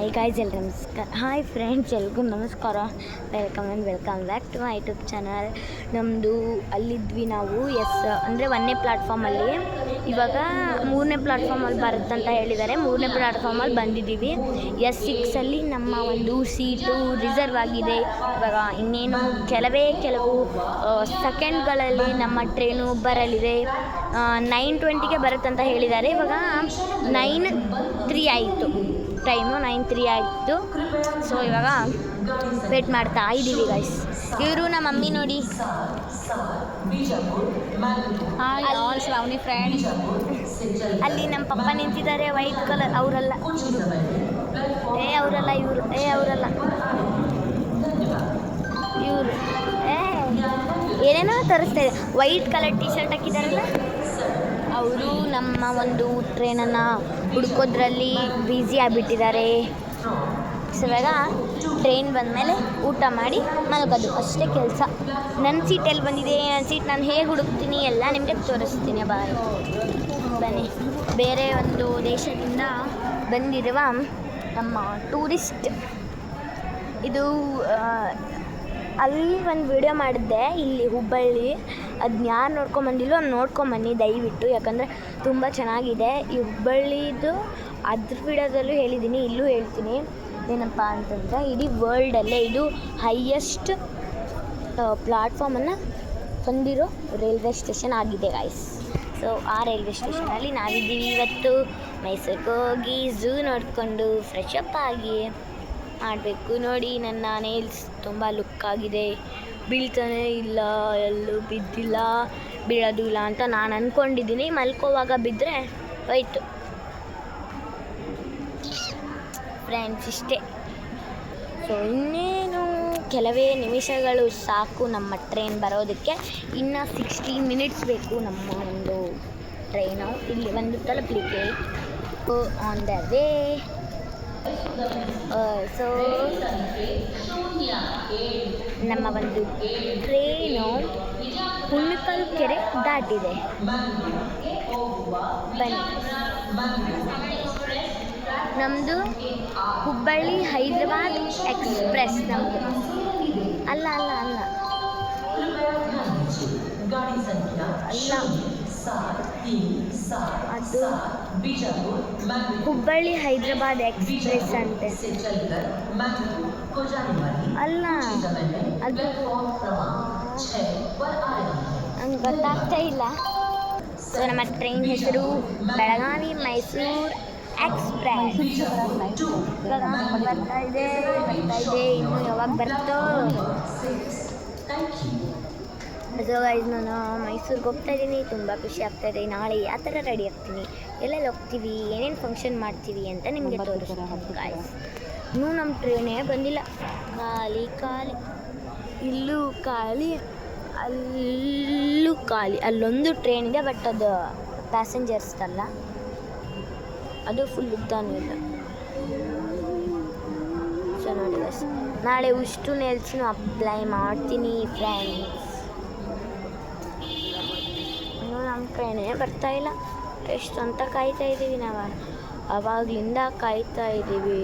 Hi guys, ಎಲ್ಲರೂ ನಮಸ್ಕಾರ. Hi friends, ಎಲ್ರಿಗೂ ನಮಸ್ಕಾರ. Welcome back to my YouTube channel. ನಮ್ಮದು ಅಲ್ಲಿದ್ವಿ ನಾವು ಅಂದರೆ 1ನೇ ಪ್ಲ್ಯಾಟ್ಫಾರ್ಮಲ್ಲಿ. ಇವಾಗ 3ನೇ ಪ್ಲ್ಯಾಟ್ಫಾರ್ಮಲ್ಲಿ ಬರುತ್ತಂತ ಹೇಳಿದ್ದಾರೆ. 3ನೇ ಪ್ಲ್ಯಾಟ್ಫಾರ್ಮಲ್ಲಿ ಬಂದಿದ್ದೀವಿ. S6ಅಲ್ಲಿ ನಮ್ಮ ಒಂದು ಸೀಟು ರಿಸರ್ವ್ ಆಗಿದೆ. ಇವಾಗ ಇನ್ನೇನು ಕೆಲವು ಸೆಕೆಂಡ್ಗಳಲ್ಲಿ ನಮ್ಮ ಟ್ರೈನು ಬರಲಿದೆ. 9:20ಗೆ ಬರುತ್ತಂತ ಹೇಳಿದ್ದಾರೆ. ಇವಾಗ 9:03 ಆಯಿತು. ಟೈಮು 9:03 ಆಯಿತು. ಸೊ ಇವಾಗ ವೇಟ್ ಮಾಡ್ತಾ ಇದ್ದೀವಿ ಗೈಸ್. ಇವರು ನಮ್ಮ ಮಮ್ಮಿ ನೋಡಿ. ಫ್ರೆಂಡ್ಸ್, ಅಲ್ಲಿ ನಮ್ಮ ಪಪ್ಪ ನಿಂತಿದ್ದಾರೆ ವೈಟ್ ಕಲರ್. ಅವರಲ್ಲ ಇವರು ಏನೇನೋ ತರಿಸ್ತಾ ಇದೆ. ವೈಟ್ ಕಲರ್ ಟಿ ಶರ್ಟ್ ಹಾಕಿದಾರಲ್ಲ ಅವರು ನಮ್ಮ ಒಂದು ಟ್ರೈನನ್ನು ಹುಡ್ಕೋದ್ರಲ್ಲಿ ಬ್ಯುಸಿ ಆಗಿಬಿಟ್ಟಿದ್ದಾರೆ. ಸೊ ಇವಾಗ ಟ್ರೈನ್ ಬಂದಮೇಲೆ ಊಟ ಮಾಡಿ ಮಲಗೋದು ಅಷ್ಟೇ ಕೆಲಸ. ನನ್ನ ಸೀಟ್ ಎಲ್ಲಿ ಬಂದಿದೆ, ನನ್ನ ಸೀಟ್ ನಾನು ಹೇಗೆ ಹುಡುಕ್ತೀನಿ ಎಲ್ಲ ನಿಮಗೆ ತೋರಿಸ್ತೀನಿ. ಬನ್ನಿ. ಬೇರೆ ಒಂದು ದೇಶದಿಂದ ಬಂದಿರುವ ನಮ್ಮ ಟೂರಿಸ್ಟ್ ಇದು. ಅಲ್ಲಿ ಒಂದು ವಿಡಿಯೋ ಮಾಡಿದ್ದೆ ಇಲ್ಲಿ ಹುಬ್ಬಳ್ಳಿ. ಅದನ್ನ ಯಾರು ನೋಡ್ಕೊಂಬಂದಿಲ್ಲೋ ನೋಡ್ಕೊಂಬನ್ನಿ ದಯವಿಟ್ಟು, ಯಾಕಂದರೆ ತುಂಬ ಚೆನ್ನಾಗಿದೆ ಈ ಹುಬ್ಬಳ್ಳಿದು. ಅದ್ರ ವಿಡಿಯೋದಲ್ಲೂ ಹೇಳಿದ್ದೀನಿ, ಇಲ್ಲೂ ಹೇಳ್ತೀನಿ. ಏನಪ್ಪ ಅಂತಂದರೆ ಇಡೀ ವರ್ಲ್ಡಲ್ಲೇ ಇದು ಹೈಯೆಸ್ಟ್ ಪ್ಲ್ಯಾಟ್ಫಾರ್ಮನ್ನು ಹೊಂದಿರೋ ರೈಲ್ವೆ ಸ್ಟೇಷನ್ ಆಗಿದೆ ಗಾಯ್ಸ್. ಸೊ ಆ ರೈಲ್ವೆ ಸ್ಟೇಷನಲ್ಲಿ ನಾವಿದ್ದೀವಿ ಇವತ್ತು. ಮೈಸೂರಿಗೆ ಹೋಗಿ ಝೂ ನೋಡಿಕೊಂಡು ಫ್ರೆಶ್ ಅಪ್ ಆಗಿ ಮಾಡಬೇಕು. ನೋಡಿ, ನನ್ನ ನೇಲ್ಸ್ ತುಂಬ ಲುಕ್ ಆಗಿದೆ. ಬೀಳ್ತಾನೆ ಇಲ್ಲ, ಎಲ್ಲೂ ಬಿದ್ದಿಲ್ಲ, ಬೀಳೋದು ಇಲ್ಲ ಅಂತ ನಾನು ಅಂದ್ಕೊಂಡಿದ್ದೀನಿ. ಮಲ್ಕೋವಾಗ ಬಿದ್ದರೆ ಹೋಯ್ತು ಫ್ರೆಂಡ್ಸ್, ಇಷ್ಟೇ. ಸೊ ಇನ್ನೇನು ಕೆಲವೇ ನಿಮಿಷಗಳು ಸಾಕು ನಮ್ಮ ಟ್ರೈನ್ ಬರೋದಕ್ಕೆ. ಇನ್ನು 60 ಮಿನಿಟ್ಸ್ ಬೇಕು ನಮ್ಮ ಒಂದು ಟ್ರೈನು ಇಲ್ಲಿ ಒಂದು ತಲುಪಲಿಕ್ಕೆ. On the way. ಸೊ ನಮ್ಮ ಒಂದು ಟ್ರೈನು ಹುಣ್ಣಕಲ್ ಕೆರೆ ದಾಟಿದೆ. ಬನ್ನಿ. ನಮ್ಮದು ಹುಬ್ಬಳ್ಳಿ ಹೈದರಾಬಾದ್ ಎಕ್ಸ್ಪ್ರೆಸ್. ನಮ್ಮದು ಅಲ್ಲ ಅದು ಹುಬ್ಬಳ್ಳಿ ಹೈದರಾಬಾದ್ ಎಕ್ಸ್ಪ್ರೆಸ್ ಅಂತೆ. ಅಲ್ಲ, ಅದು ನಂಗೆ ಗೊತ್ತಾಗ್ತಾ ಇಲ್ಲ. ಸೊ ನಮ್ಮ ಟ್ರೈನ್ ಹೆಸರು ಬೆಳಗಾವಿ ಮೈಸೂರು ಎಕ್ಸ್ಪ್ರೆಸ್. ಬರ್ತಾ ಇದೆ. ಇನ್ನು ಯಾವಾಗ ಬರ್ತೋ. ಸೊ ಗೈಸ್, ನಾನು ಮೈಸೂರಿಗೆ ಹೋಗ್ತಾ ಇದ್ದೀನಿ. ತುಂಬ ಖುಷಿ ಆಗ್ತಾಯಿದೆ. ನಾಳೆ ಯಾವ ಥರ ರೆಡಿ ಆಗ್ತೀನಿ, ಎಲ್ಲೆಲ್ಲಿ ಹೋಗ್ತೀವಿ, ಏನೇನು ಫಂಕ್ಷನ್ ಮಾಡ್ತೀವಿ ಅಂತ ನಿಮಗೆ ತೋರಿಸ್ತೀನಿ ಗೈಸ್. ಇನ್ನೂ ನಮ್ಮ ಟ್ರೈನೇ ಬಂದಿಲ್ಲ. ಖಾಲಿ ಇಲ್ಲೂ ಖಾಲಿ, ಅಲ್ಲೂ ಖಾಲಿ. ಅಲ್ಲೊಂದು ಟ್ರೈನ್ ಇದೆ, ಬಟ್ ಅದು ಪ್ಯಾಸೆಂಜರ್ಸ್ದಲ್ಲ, ಅದು ಫುಲ್ ಉದ್ದಾನೂ ಇಲ್ಲ. ಸೊ ನೋಡಿ ಗೈಸ್, ನಾಳೆ ಉಷ್ಟು ನೇಲ್ಸ್ನು ಅಪ್ಲೈ ಮಾಡ್ತೀನಿ ಫ್ರೆಂಡ್ಸ್. ನಮ್ಮ ಟ್ರೈನೇ ಬರ್ತಾ ಇಲ್ಲ. ಎಷ್ಟು ಅಂತ ಕಾಯ್ತಾ ಇದ್ದೀವಿ ನಾವು. ಆವಾಗಲಿಂದ ಕಾಯ್ತಾ ಇದ್ದೀವಿ.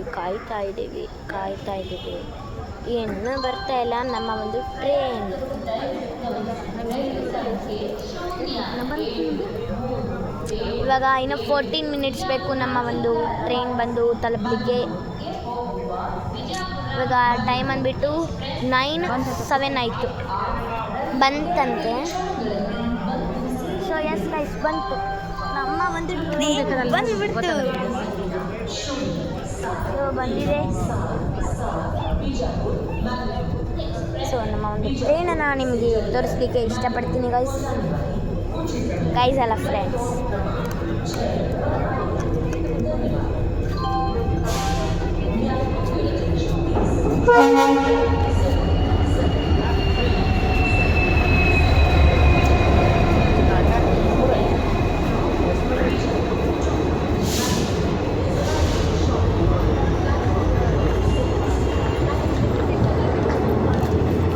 ಇನ್ನೂ ಬರ್ತಾ ಇಲ್ಲ ನಮ್ಮ ಒಂದು ಟ್ರೈನ್. ಇವಾಗ ಇನ್ನು 14 ಮಿನಿಟ್ಸ್ ಬೇಕು ನಮ್ಮ ಒಂದು ಟ್ರೈನ್ ಬಂದು ತಲುಪಲಿಕ್ಕೆ. ಇವಾಗ ಟೈಮ್ ಅಂದ್ಬಿಟ್ಟು 9:07 ಆಯಿತು. ಬಂತಂತೆ. ಸೊ ಎಸ್ ಗೈಸ್, ಬಂತು ನಮ್ಮ ಒಂದು ಟ್ರೈನ್ ಬಂದುಬಿಡ್ತು. ಸೊ ಬಂದಿದೆ. ಸೊ ನಮ್ಮ ಒಂದು ಟ್ರೈನನ್ನು ನಿಮಗೆ ತೋರಿಸ್ಲಿಕ್ಕೆ ಇಷ್ಟಪಡ್ತೀನಿ ಗೈಸ್ ಅಲ್ಲ ಫ್ರೆಂಡ್ಸ್.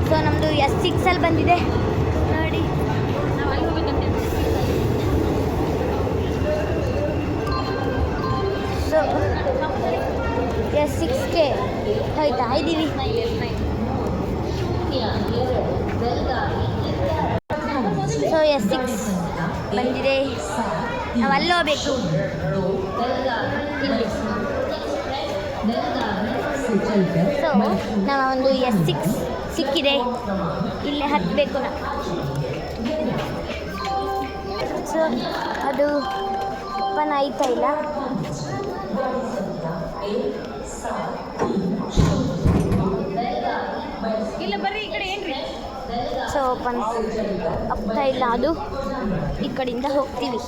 ಸೊ ನಮ್ಮದು S6 ಬಂದಿದೆ ನೋಡಿ. ಸೊ S6ಗೆ ಹೋಯ್ತಾ ಇದ್ದೀವಿ. ಸೊ S6 ಬಂದಿದೆ, ನಾವು ಅಲ್ಲಿ ಹೋಗ್ಬೇಕು. ಇಲ್ಲಿ ಸೊ ನಮ್ಮ ಒಂದು S6 ಸಿಕ್ಕಿದೆ, ಇಲ್ಲೇ ಹತ್ತಬೇಕು ನಾವು. ಸೊ ಅದು ಓಪನ್ ಆಯ್ತಾ ಇಲ್ಲ. ಸೊ ಓಪನ್ ಆಗ್ತಾ ಇಲ್ಲ, ಅದು ಈ ಕಡೆಯಿಂದ ಹೋಗ್ತೀವಿ.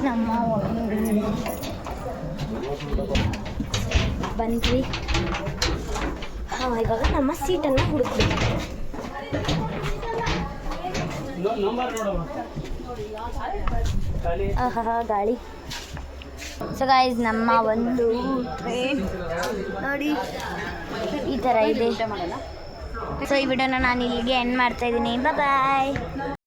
ನಮ್ಮ ಬಂದ್ವಿ. ಇವಾಗ ನಮ್ಮ ಸೀಟನ್ನು ಹುಡುಕ್ಬೇಕು. ಗಾಳಿ. ಸೊ ಗೈಸ್, ನಮ್ಮ ಒಂದು ಟ್ರೈನ್ ನೋಡಿ ಈ ಥರ ಇದೆ. ಸೊ ಈ ವಿಡಿಯೋನ ನಾನು ಇಲ್ಲಿಗೆ ಎಂಡ್ ಮಾಡ್ತಾ ಇದ್ದೀನಿ. ಬಾಯ್.